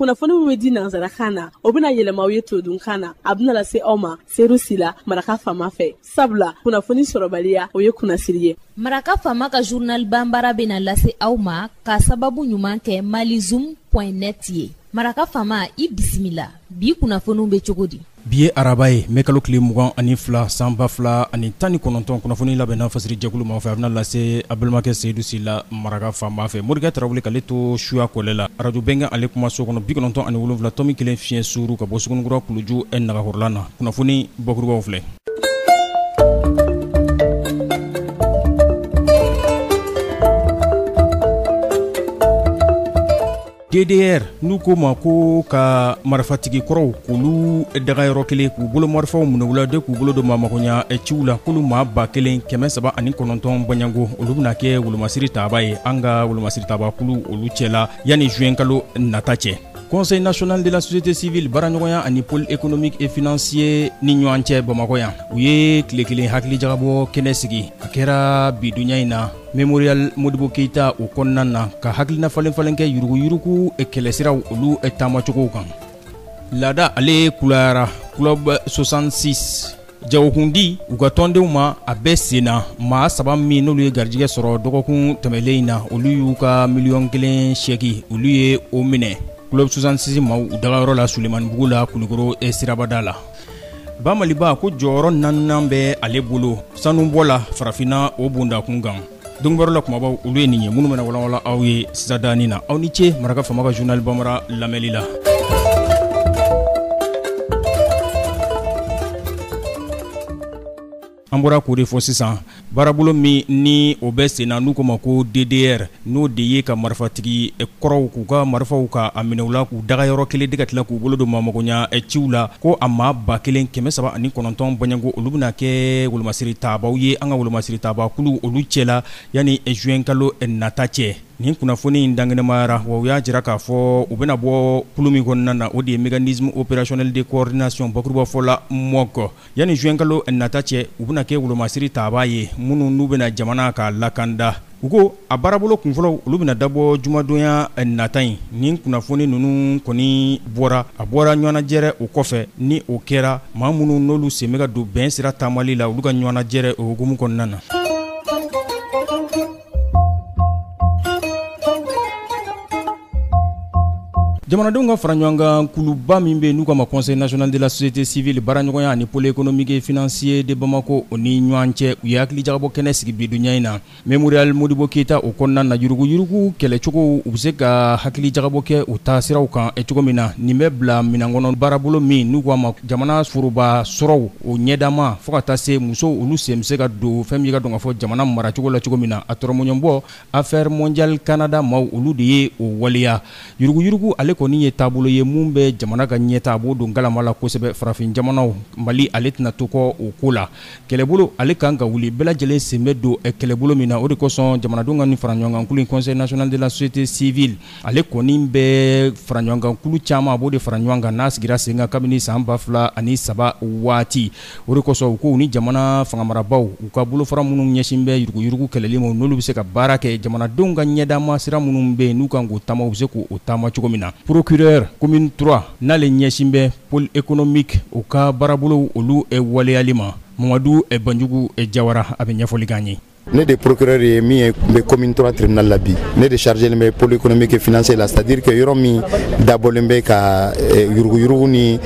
kunnafoni min bɛ di nanzarakan na o bɛna yɛlɛma aw ye todunkan na a bɛna lase aw ma seeru sila Maraka Fama fɛ sabula kunnafoni sɔrɔbaliya o ye kunnasiri ye. Maraka Fama ka journal Bambara bɛna lase aw ma ka sababu ɲuman kɛ malizoom.net ye. Maraka Fama i bisimila bi kunnafoniw bɛ cogo di? Bi ye araba ye mɛ kalo tile 22 san 2019 kunnafoni labɛnna fasiri jɛkulu ma fɛ a bɛna lase a balimakɛ Seyidu Sila Maraka Fama fɛ Morikɛ Tarawele k'ale to suya kɔlɛ la radio bɛnkɛ ale kumaso kɔnɔ 97 tɔmi 1 fiɲɛ suuru ka bɔ Sugunikura Kuluju nagahɔrɔla na kunnafoni bakurubaw filɛ. DDR n'u ko ma ko ka marifatigi kɔrɔw k'olu dagayɔrɔ kelen k'u bolo marifaw minɛwula de k'u bolo don maamakoɲa ciw la k'olu maa 1909 Banyango olu bɛna kɛ wolomasiri taaba ye an ka wolomasiri taaba kulu olu cɛla yanni juin kalo nata cɛ. Conseil national de la société civile baraɲɔgɔnya ani pôle économique et financier ni ɲɔgɔn cɛ Bamakɔ yan u ye tile kelen hakili jagabɔ kɛnɛ sigi a kɛra bi dunya in na Memorial Modibo Keita o kɔnɔna na ka hakilina falen kɛ yuruguyurugu kɛlɛsiraw olu taamacogow kan. Laada ale kulayara club 66 jagokundi u ka tɔndenw ma a bɛɛ senna maa 3 min n'olu ye garijɛgɛ sɔrɔ dɔgɔkun tɛmɛlen in na olu y'u ka $1,000,000 chèque olu ye o minɛ. Club 66 ma u dagayɔrɔ la Sulemanibugu la Kulikoro sirabada la. Bamaliba ko jɔyɔrɔ 4 bɛ ale bolo sanu bɔ la farafina o bondakun kan. Dongbaro la kumabaw olu ye nin ye minnu bɛna walawala aw ye sisadani na aw ni ce Maraka Fama ka journal Bambara lamɛli la. An bɔra k'o de fɔ sisan baarabolo min ni o bɛ senna n'u ko ma ko DDR n'o de ye ka marifatigi kɔrɔw k'u ka marifaw ka a minɛw la k'u dagayɔrɔ kelen de ka tila k'u bolo don maamakoɲa ciw la ko a maa 1909 Banyango olu bɛna kɛ wolomasiri taabaw ye an ka wolomasiri taaba kulu olu cɛla yanni juin kalo nata cɛ. Nin kunnafoni in dangenemayara wa u y'a jira k'a fɔ u bɛna bɔ kulu min kɔnɔna na o de ye mécanisme opérationnel de coordination bakuruba fɔla MOC yanni juin kalo nata cɛ u bɛna kɛ wolomasiri taaba ye minnu n'u bɛna jamana ka lakanda. U ko a baarabolo kunfɔlɔw olu bɛna dabɔ jumadonya nata in nin kunnafoni ninnu kɔni bɔra a bɔra ɲɔgɔnnajɛrɛ o kɔfɛ ni o kɛra maa minnu n'olu sen bɛ ka don bɛn sira taamali la olu ka ɲɔgɔnnajɛrɛ o hukumu kɔnɔna na. Jamanadenw ka fara ɲɔgɔn kan kuluba min bɛ n'u ka ma Conseil national de la société civile baraɲɔgɔnya ani pôle économique et financier de Bamako o ni ɲɔgɔn cɛ u ye hakili jagabɔ kɛnɛ sigi bi dunya in na. Memorial Modibo Keita o kɔnɔna na yuruguyurugu kɛlɛcogo u bɛ se ka hakili jagabɔ kɛ u taa siraw kan cogo min na nin bɛ bila minɛnkɔnɔ baarabolo min n'u ko ma jamana foroba sɔrɔw o ɲɛdama fo ka taa se musow olu sen bɛ se ka don fɛn min ka dɔn ka fɔ jamana maracogo la cogo min na a tɔrɔmɔɲɔbɔ affaire mondiale Canada maaw olu de ye o waleya yuruguyurugu ale kɔni ye taabolo ye mun bɛ jamana ka ɲɛta a b'o don galama la kosɛbɛ farafin jamanaw Mali ale tɛna to kɔ o ko la kɛlɛbolo ale kan ka wuli bɛɛ lajɛlen sen bɛ don kɛlɛbolo min na o de kosɔn jamanadenw ka nin fara ɲɔgɔn kan kulu Conseil national de la société civile ale kɔni bɛ fara ɲɔgɔn kan kulu caman a b'o de fara ɲɔgɔn kan n'a sigira sen kan kabini san 2003 waati o de kosɔn u ko u ni jamana fangamarabaw u ka bolofara minnu ɲɛsin bɛ yuruguyurugu kɛlɛli ma n'olu bɛ se ka baara kɛ jamanadenw ka ɲɛdama sira minnu bɛ yen n'u kan k'o taama u bɛ se k'o taama cogo min na. Procureur commune 3 n'ale ɲɛsin bɛ pôle économique u ka baarabolo olu waleyali ma Mamadu Banjugu Jawara a bɛ ɲɛfɔli k'an ye. Ne de procureur ye min ye be commune 3 tribunal la bi ne de chargé le pôle économique et financier la c'est-à-dire que yɔrɔ min dabɔlen bɛ ka yuruguyurugu ni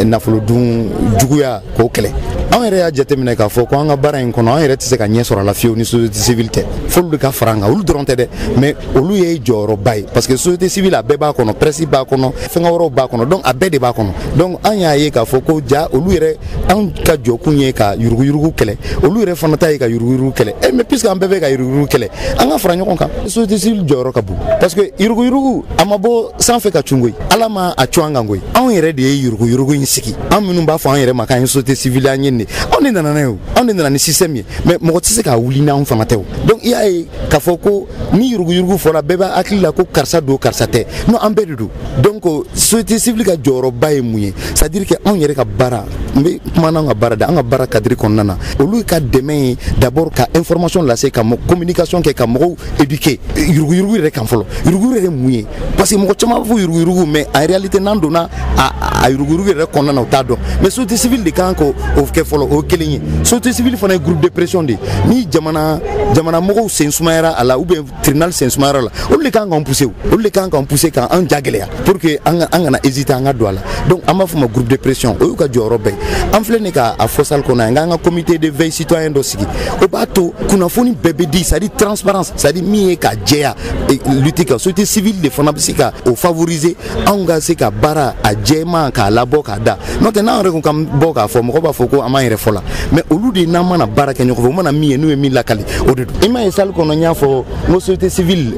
nafolodun juguya k'o kɛlɛ an yɛrɛ y'a jateminɛ k'a fɔ ko an ka baara in kɔnɔ an yɛrɛ tɛ se ka ɲɛ sɔrɔ a la fiyewu ni société civile tɛ f'olu de ka fara an kan olu dɔrɔn tɛ dɛ mais olu ye jɔyɔrɔba ye parce que société civile a bɛɛ b'a kɔnɔ presse b'a kɔnɔ fɛngɛ wɛrɛw b'a kɔnɔ donc a bɛɛ de b'a kɔnɔ donc an y'a ye k'a fɔ ko ja olu yɛrɛ an ka jɔkun ye ka yuruguyurugu kɛlɛ olu yɛrɛ fana ta ye ka yuruguyurugu kɛlɛ mais puisque an bɛɛ bɛ ka yuruguyurugu kɛlɛ an ka fara ɲɔgɔn kan société civile jɔyɔrɔ ka bon parce que yuruguyurugu a ma bɔ sanfɛ ka cun koyi ala ma a cun an kan koyi anw yɛrɛ de ye yuruguyurugu in sigi an minnu b'a fɔ an yɛrɛ ma k'an ye société civile an ye kelen de on de nana yo on de nana ni système ye mais mɔgɔ tɛ se ka wuli n'anw fana tɛ o donc i y'a ye k'a fɔ ko ni yuruguyurugu fɔra bɛɛ b'a hakili la ko karisa don karisa tɛ non an bɛɛ de don donc société civile ka jɔyɔrɔba ye mun ye c'est à dire que anw yɛrɛ ka baara n bɛ kuma n'anw ka baara de an ka baara cadre kɔnɔna na olu ka dɛmɛ ye d'abord ka information lase ka communication kɛ ka mɔgɔw éduquer yuruguyurugu yɛrɛ kan fɔlɔ yuruguyurugu yɛrɛ mun ye parce que mɔgɔ caman b'a fɔ yuruguyurugu mais en réalité n'an donna a yuruguyurugu yɛrɛ kɔnɔna na o t'a dɔn mais société civile de kan k'o kɛ fɔlɔ o ye kelen ye société civile fana ye groupe de pression de ni jamana mɔgɔw sen sumayara a la ou bien tribunal sen sumayara la olu de kan k'an pousser olu de kan k'an pousser k'an jagɛlɛya pour que an kana hésiter an ka don a la donc an b'a fɔ ma groupe de pression o y'u ka jɔyɔrɔ bɛɛ an filɛ nin k'a fɔ salle kɔnɔ yan n k'an ka comité de veille citoyen dɔ sigi o b'a to kunnafoni bɛɛ bɛ di c'est à dire transparence c'est à dire min ye ka jɛya lutter ka société civile de fana bɛ se ka o favoriser anw ka se ka baara a jɛman k'a labɔ k'a da n'o tɛ n'an yɛrɛ ko k'an bɔ k'a fɔ mɔgɔ b'a fɔ ko an m'an yɛrɛ fɔ la mais olu de n'an mana baara kɛ ɲɔgɔn fɛ o mana min ye n'u ye min lakali o de don i m'a ye salle kɔnɔ n y'a fɔ n ko société civile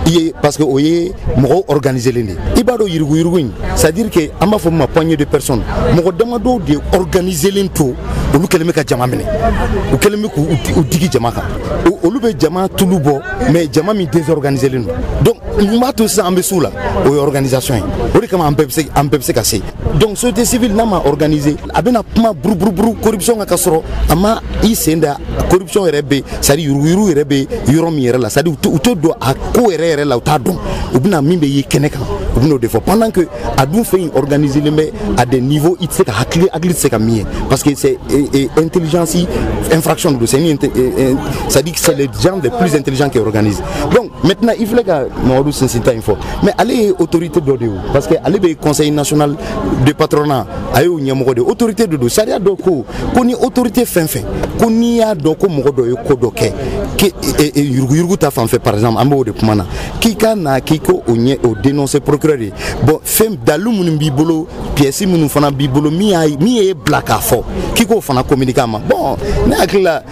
ye parce que o ye mɔgɔw organiser len de i b'a dɔn yuruguyurugu in c'est à dire que an b'a fɔ min ma poignée de personnes mɔgɔ damadɔw de organiser len to olu kɛlen bɛ ka jama minɛ u kɛlen bɛ k'u digi jama kan olu bɛ jama tulu bɔ mais jama min désorganisé len don donc mun b'a to sisan an bɛ s'u la o ye organisation ye o de kama an bɛɛ bɛ se ka se donc société civile n'a ma organiser a bɛna kuma buruburu corruption kan ka sɔrɔ a ma i sen da corruption yɛrɛ bɛ c'est à dire yuruguyurugu yɛrɛ bɛ yɔrɔ min yɛrɛ la c'est à dire u t'o dɔn a ko yɛrɛ la u t'a dɔn u bɛna min bɛ ye kɛnɛ kan u bɛna o de fɔ pendant que a dun fɛn in organiser len bɛ à des niveaux i tɛ se ka hakili tɛ se ka min ye parce que c'est intelligence infraction de c'est-à-dire que c'est les gens les plus intelligents qui organisent donc maintenant il faut que Mamadou Sensita info mais allez autorité de parce que allez be conseil national de patronat ayo ɲɛmɔgɔ de autorité de do sariya dɔ ko ni autorité fɛn ko ni y'a dɔn ko mɔgɔ dɔ ye ko dɔ kɛ yuruguyurugu ta fan fɛ par exemple an b'o de kuma na k'i ka na k'i ko o dénoncer procureur de bon fɛn dalu minnu b'i bolo pièce minnu fana b'i bolo min ye bila k'a fɔ k'i k'o fana communiquer a ma bon ne hakili la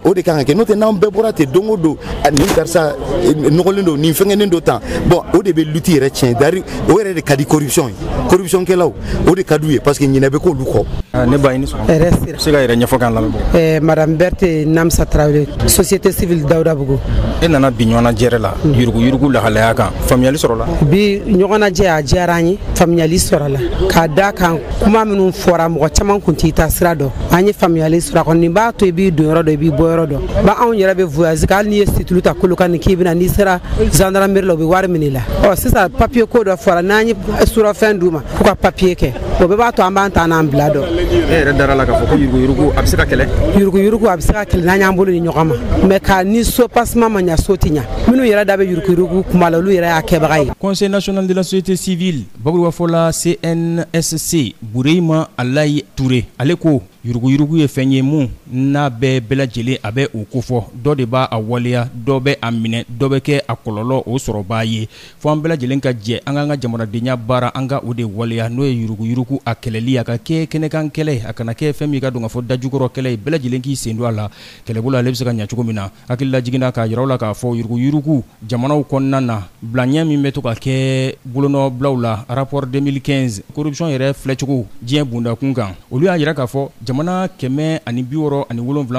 o de kan ka kɛ n'o tɛ n'an bɛɛ bɔra ten don o don nin karisa nɔgɔlen don nin fɛngɛnen don tan bon o de bɛ lutte yɛrɛ tiɲɛ dari o yɛrɛ de ka di corruption ye corruption kɛlaw o de ka d'u ye parce que ɲinɛ bɛ k'olu kɔ. ne ba i ni sɔn. se ka yɛrɛ ɲɛfɔ k'an lamɛn. madame Berthe Namsa Traoré société civile Dawudabugu. e nana bi ɲɔgɔnnajɛ la yuruguyurugu lahalaya kan faamuyali sɔrɔla. bi ɲɔgɔnnajɛ a diyara an ye faamuyali sɔrɔla k'a da kan kuma minnu fɔra mɔgɔ caman kun t'i ta sira dɔn an ye faamuyali sɔrɔ a kɔni nin b'a to i b'i don yɔrɔ dɔ i b'i bɔ yɔrɔ dɔ ba anw yɛrɛ bɛ voyage hali n'i ye situlu ta Kolokani k'i bɛna n'i sera gendarmerie la u bɛ wari minɛ i la sisan papier ko dɔ fɔra n'an ye surafɛn d'u ma k'u ka papier kɛ o bɛɛ b'a to an b'an ta n'an bila dɔn. e yɛrɛ dara la k'a fɔ ko yuruguyurugu a bɛ se ka kɛlɛ. yuruguyurugu a bɛ se ka kɛlɛ n'an y'an bolo di ɲɔgɔn ma mais ka ni so passement ma ɲa so tɛ ɲa minnu yɛrɛ da bɛ yuruguyurugu kuma la olu yɛrɛ y'a kɛbaga ye. conseil national de la société civile bakuruba fɔla CNSC Burema Alayi Touré ale ko yuruguyurugu ye fɛn ye mun n'a bɛɛ bɛɛ lajɛlen a bɛ o kofɔ dɔ de b'a waleya dɔ bɛ a minɛ dɔ bɛ kɛ a kɔlɔlɔ o sɔrɔbaa ye fo an bɛɛ lajɛlen ka jɛ an k'an ka jamanadenya baara an ka o de waleya n'o ye yuruguyurugu a kɛlɛli a ka kɛ kɛnɛkan kɛlɛ a kana kɛ fɛn min ka don ka fɔ dajukɔrɔ kɛlɛ ye bɛɛ lajɛlen k'i sen don a la kɛlɛbolo ale bɛ se ka ɲɛ cogo min na hakilila jiginna k'a yira u la k'a fɔ yuruguyurugu jamanaw kɔnɔna na bilaɲɛ min bɛ to ka kɛ bolonɔbilaw la rapport 2015 corruption yɛrɛ filɛcogo diɲɛ bundakun kan olu y'a yira k'a fɔ jamana 167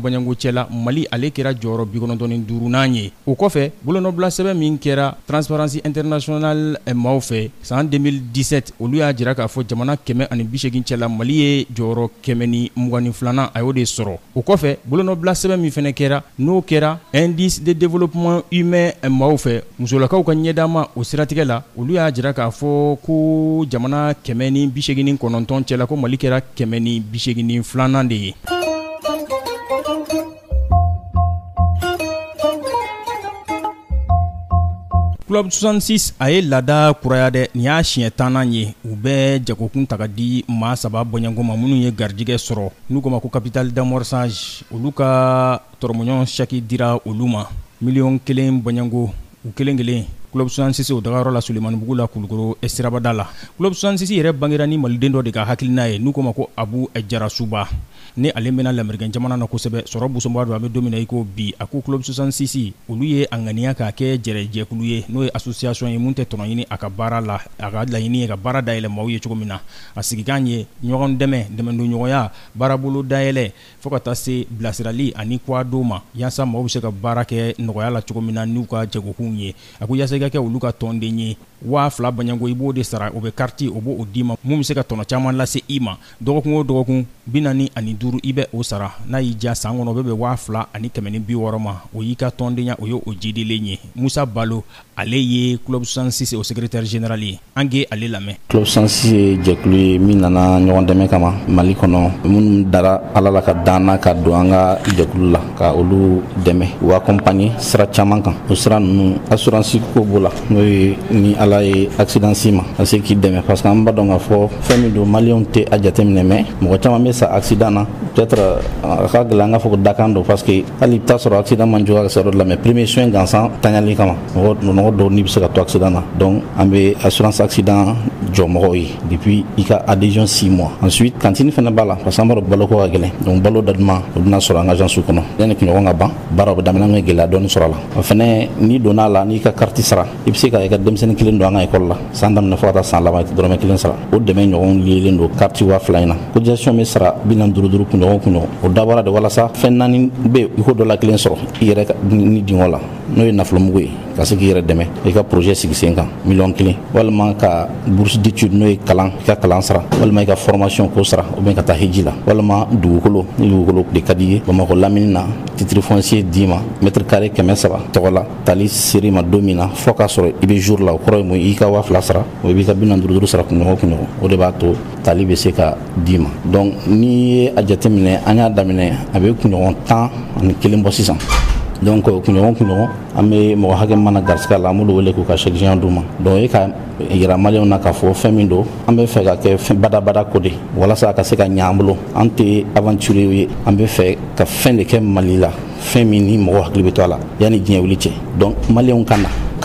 bɔɲango cɛla Mali ale kɛra jɔyɔrɔ 95 ye o kɔfɛ bolonɔbila sɛbɛn min kɛra Transparency International maaw fɛ san 2017 olu y'a jira k'a fɔ jamana 180 cɛla Mali ye jɔyɔrɔ 122 a y'o de sɔrɔ o kɔfɛ bolonɔbila sɛbɛn min fɛnɛ kɛra n'o kɛra indice de développement humain maaw fɛ musolakaw ka ɲɛdama o siratigɛ la olu y'a jira k'a fɔ ko jamana 189 cɛla ko Mali kɛra 182 de ye. Club 66 a ye laada kuraya dɛ nin y'a siɲɛ 10nan ye u bɛ jagokun ta ka di maa 3 bɔɲango ma minnu ye garijɛgɛ sɔrɔ n'u ko ma ko capital d'amorçage olu ka tɔrɔmɔɲɔn chaki dira olu ma $1 bɔɲango u kelen kelen club 66 o dagayɔrɔ la Sulemani bugu la Kulukoro Esirabada la. Club 66 yɛrɛ bangera ni maliden dɔ de ka hakilina ye n'u ko ma ko Abu Jarasuba ni ale mena lamɛrikɛn jamana na kosɛbɛ sɔrɔ busonba do a bɛ don min na i ko bi a ko club 66 olu ye a ŋaniya k'a kɛ jɛrɛjɛkulu ye n'o ye association ye mun tɛ tɔnɔ ɲini a ka baara la a ka laɲini ye ka baara dayɛlɛ maaw ye cogo min na a sigikan ye ɲɔgɔn dɛmɛdonɲɔgɔnya baarabolo dayɛlɛ fo ka taa se bilasirali ani kuwadow ma yaasa maaw bɛ se ka baara kɛ nɔgɔya la cogo min na n'u ka jagokun ye a ko yaasa i ka kɛ olu ka tɔnden ye 2000 baɲango i b'o de sara o bɛ carte o b'o d'i ma mun bɛ se ka tɔnɔ caman lase i ma dɔgɔkun o dɔgɔkun 45 i bɛ o sara n'a y'i ja san kɔnɔ o bɛ bɛn 2060 ma o y'i ka tɔndenya o ye o jidelen ye Musa Balo ale ye club 66 o secrétaire général ye an ge ale lamɛn. Club 66 ye jɛkulu ye min nana ɲɔgɔn dɛmɛ kama Mali kɔnɔ minnu dara Ala la ka danna ka don an ka jɛkulu la ka olu dɛmɛ u accompagner sira caman kan o sira ninnu assurance ko b'o la n'o ye ni Ala ye accident si ma ka se k'i dɛmɛ parce que an b'a dɔn k'a fɔ fɛn min don maliyɛnw tɛ a jateminɛ mais mɔgɔ caman bɛ sa accident na peut-être a ka gɛlɛn an ka fɔ ko dakan don parce que hali i bɛ taa sɔrɔ accident man jugu ka se yɔrɔ dɔ la mais premier soin gansan taɲali kama mɔgɔ dɔw n'i bɛ se ka to accident na donc an bɛ assurance accident jɔ mɔgɔw ye depuis i ka adhésion 6 mois ensuite cantine fana b'a la parce que an b'a dɔn baloko ka gɛlɛn donc balo daduma o bɛna sɔrɔ an ka agence kɔnɔ yanni kunɲɔgɔn ka ban baara o bɛ daminɛ an ka gɛlɛya dɔɔni sɔrɔ a la o fana n'i donna a la n'i ka carte sara i bɛ se ka i ka denmisɛnnin kelen don an ka école la san daminɛ fo ka taa san laban i tɛ dɔrɔmɛ 1 sara o dɛmɛ ɲɔgɔn lielen don carte 2000 in na cotisation bɛ sara 45 kunɲɔgɔn o dabɔra de walasa fɛn 4 bɛ i ko dɔ la 1 sɔrɔ i yɛrɛ ni dingɔ la n'o ye nafolomugu ye ka se k'i yɛrɛ dɛmɛ i ka projet sigi sen kan 1,000,000 walima ka bourse d'étude n'o ye kalan i ka kalan sara walima i ka formation ko sara ou bien ka taa hiji la walima dugukolo ni dugukolo de ka di ye Bamakɔ lamini na titre foncier d'i ma mètre carré 300 tɔgɔ la tali seri ma don min na fo k'a sɔrɔ i bɛ jour la o kɔrɔ ye mun i ka 2000 sara o i b'i ka 45 sara kunɲɔgɔn o de b'a to tali bɛ se ka d'i ma donc n'i ye a jateminɛ an y'a daminɛ a bɛ kunɲɔgɔn 11 bɔ sisan donc kunɲɔgɔn an bɛ mɔgɔ hakɛ mana garisɛgɛ la an b'olu wele k'u ka chèque joint d'u ma donc e ka yira maliyɛnw na k'a fɔ fɛn min don an bɛ fɛ ka kɛ fɛn badabada ko de walasa a ka se ka ɲɛ an bolo an tɛ aventurier ye an bɛ fɛ ka fɛn de kɛ Mali la fɛn min ni mɔgɔ hakili bɛ to a la yanni diɲɛ wuli cɛ donc maliyɛnw ka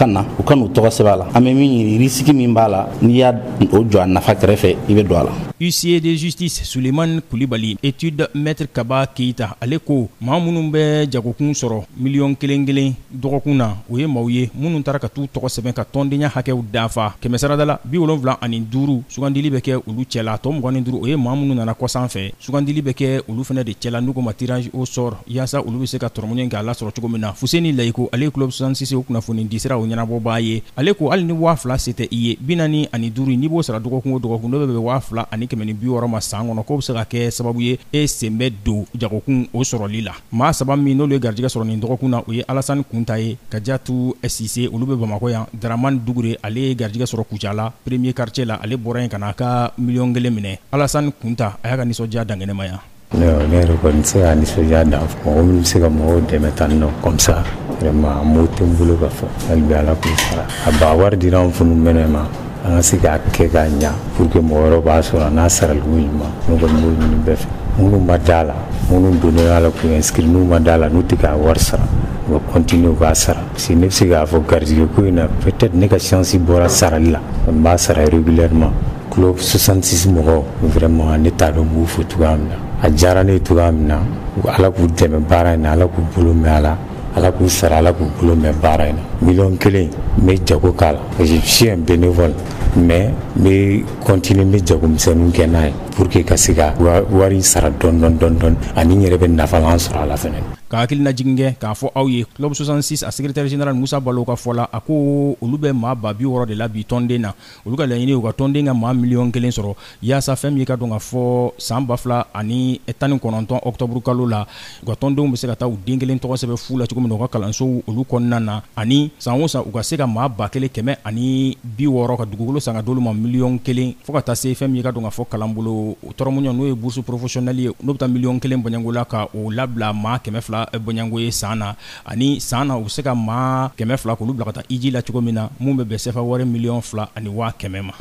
na u ka n'u tɔgɔ sɛbɛn a la an bɛ min ɲini risque min b'a la n'i y'a o jɔ a nafa kɛrɛfɛ i bɛ don a la. Huissier de justice Suleiman Koulibaly étude maître Kaba Keita ale ko maa minnu bɛ jagokun sɔrɔ 1,000,000 dɔgɔkun na o ye maaw ye minnu taara ka t'u tɔgɔ sɛbɛn ka tɔndenya hakɛw dafa 100 sarada la 75 sugandili bɛ kɛ olu cɛla tɔ 25 o ye maa minnu nana kɔsan fɛ sugandili bɛ kɛ olu fana de cɛla n'u ko ma tirage au sort yaasa olu bɛ se ka tɔrɔmuɲɛ k'a lasɔrɔ cogo min na Fuseni Layiko ale ye club 66 o kunnafoni di sira o ɲɛnabɔbaa ye ale ko hali ni 2000 se tɛ i ye 45 n'i b'o sara dɔgɔkun o dɔgɔkun n'o bɛ bɛn 2060 ma san kɔnɔ k'o bɛ se ka kɛ sababu ye e sen bɛ don jagokun o sɔrɔli la maa 3 min n'olu ye garijɛgɛ sɔrɔ nin dɔgɔkun na o ye Alassane Kunta ye Kadiatu Sise olu bɛ Bamakɔ yan Dramane Dugure ale ye garijɛgɛ sɔrɔ Kucala premier quartier la ale bɔra yen ka na ka 1,000,000 minɛ Alassane Kunta a y'a ka nisɔndiya dangɛnɛma yan. Ne yɛrɛ kɔni se ka nisɔndiya dan mɔgɔ minnu bɛ se ka mɔgɔw dɛmɛ tan nɔ comme ça vraiment mot tɛ n bolo ka fɔ hali bi Ala k'u sara a ba wari dira an funu mɛnɛ ma an ka se k'a kɛ k'a ɲa pour que mɔgɔ wɛrɛw b'a sɔrɔ n'a sarali ko ɲuman n'o kɔni b'o ɲini bɛɛ fɛ minnu ma da la minnu donnen a la k'u inscrire n'u ma da la n'u tɛ k'a wari sara u ka continuer k'a sara parce que ne bɛ se k'a fɔ garijɛgɛ ko in na peut-être ne ka chance bɔra sarali la n b'a sara régulièrement club 66 mɔgɔw vraiment ne t'a dɔn n b'u fo cogoya min na a diyara ne ye cogoya min na Ala k'u dɛmɛ baara in na Ala k'u bolo mɛn a la Ala k'u sara Ala k'u bolo mɛn baara in na 1,000,000 n bɛ jago k'a la parce que je suis un bénévole mais n bɛ continuer n bɛ jagomisɛnninw kɛ n'a ye pour que ka se ka wari sara dɔɔni ani n yɛrɛ bɛ nafa sɔrɔ a la fɛnɛ. Ka hakilina jigin kɛ k'a fɔ aw ye club 66 a secrétaire général Musa Balo ka fɔ la a ko olu bɛ maa 60 de la bi tɔnden na olu ka laɲini u ka tɔnden ka maa 1,000,000 sɔrɔ yaasa fɛn min ka dɔn ka fɔ san 2019 octobre kalo la u ka tɔndenw bɛ se ka taa u den kelen tɔgɔ sɛbɛn fu la cogo min na u ka kalansow olu kɔnɔna na ani san o san u ka se ka maa 1,160 ka dugukolo san ka d'olu ma 1,000,000 fo ka taa se fɛn min ka dɔn ka fɔ kalan bolo tɔrɔmuɲɔ n'o ye bourse professionnelle ye n'o bɛ taa 1,000,000 bɔɲango la ka o labila maa 200 bɔɲango ye san na ani san na u bɛ se ka maa 200 k'olu bila ka taa iji la cogo min na mun bɛ bɛn sefa wari 2,100,000 ma.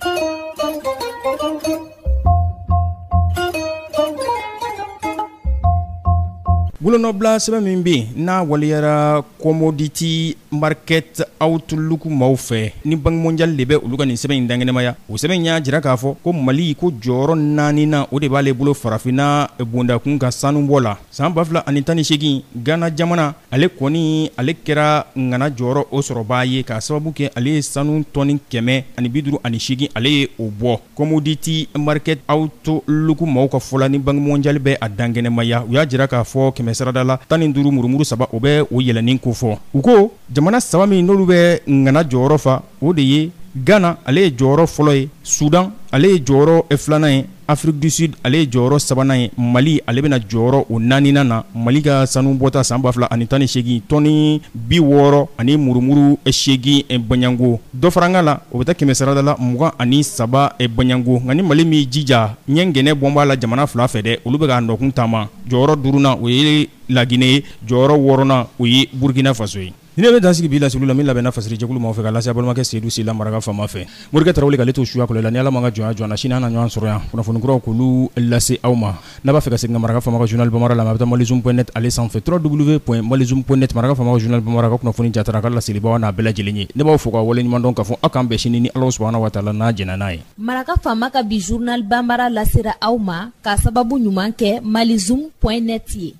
Bulonobla sɛbɛn min bɛ n'a waliyara commodity market outlook maaw fɛ ni Banque mondiale de bɛ olu ka nin sɛbɛn in dangɛnɛmaya o sɛbɛn y'a jira k'a fɔ ko Mali ko jɔyɔrɔ 4nan o de b'ale bolo farafinna bondakun ka sanubɔ la san 2018 Ghana jamana ale kɔni ale kɛra ngana jɔyɔrɔ o sɔrɔbaa ye k'a sababu kɛ ale ye sanu tɔni 158 ale ye o bɔ commodity market outlook maaw ka fɔla ni Banque mondiale bɛ a dangɛnɛmaya u y'a jira k'a fɔ kɛmɛsarada la 15 murumuru 3 o bɛ o yɛlɛnin ko fɔ u ko jamana 3 min n'olu bɛ ngana jɔyɔrɔ fa o de ye Ghana ale ye jɔyɔrɔ fɔlɔ ye Sudan ale ye jɔyɔrɔ 2nan ye Afrique du Sud ale ye jɔyɔrɔ 3nan ye Mali ale bɛna jɔyɔrɔ o 4nan na Mali ka sanu bɔta san 2018 tɔni 60 ani murumuru 8 banyango dɔ faranga la o bɛ taa kɛmɛsarada la 23 banyango nka ni Mali mi jija ɲɛngɛnɛ bɔnb'a la jamana 2 fɛ dɛ olu bɛ ka nɔkun taama jɔyɔrɔ 5nan o ye Laginɛ ye jɔyɔrɔ 6nan o ye Burkina Faso ye ni ne bɛ dan sigi bi la la min labɛnna fasiri jɛkulu ma fɛ ka lase balimakɛ Seydou Sila Maraka Fama fɛ Morikɛ Tarawele k'ale to suya kɔlɔ la ni Ala ma ka jɔnya jɔna sini an na ɲɔgɔn sɔrɔ yan kunnafoni kuraw k'olu lase aw ma n'a b'a fɛ ka segin ka Maraka Fama ka journal Bambara la a bɛ taa malizoom.net ale sanfɛ www.malizoom.net Maraka Fama ka journal Bambara ka kunnafoni jatara ka laselibaw n'a bɛɛ lajɛlen ye ne b'aw fɔ ka wale ɲuman dɔn k'a fɔ aw k'an bɛn sini ni Ala subhanahu wa taala n'a jɛna n'a ye Maraka Fama ka bi journal Bambara lasera aw ma k'a sababu ɲuman kɛ malizoom.net ye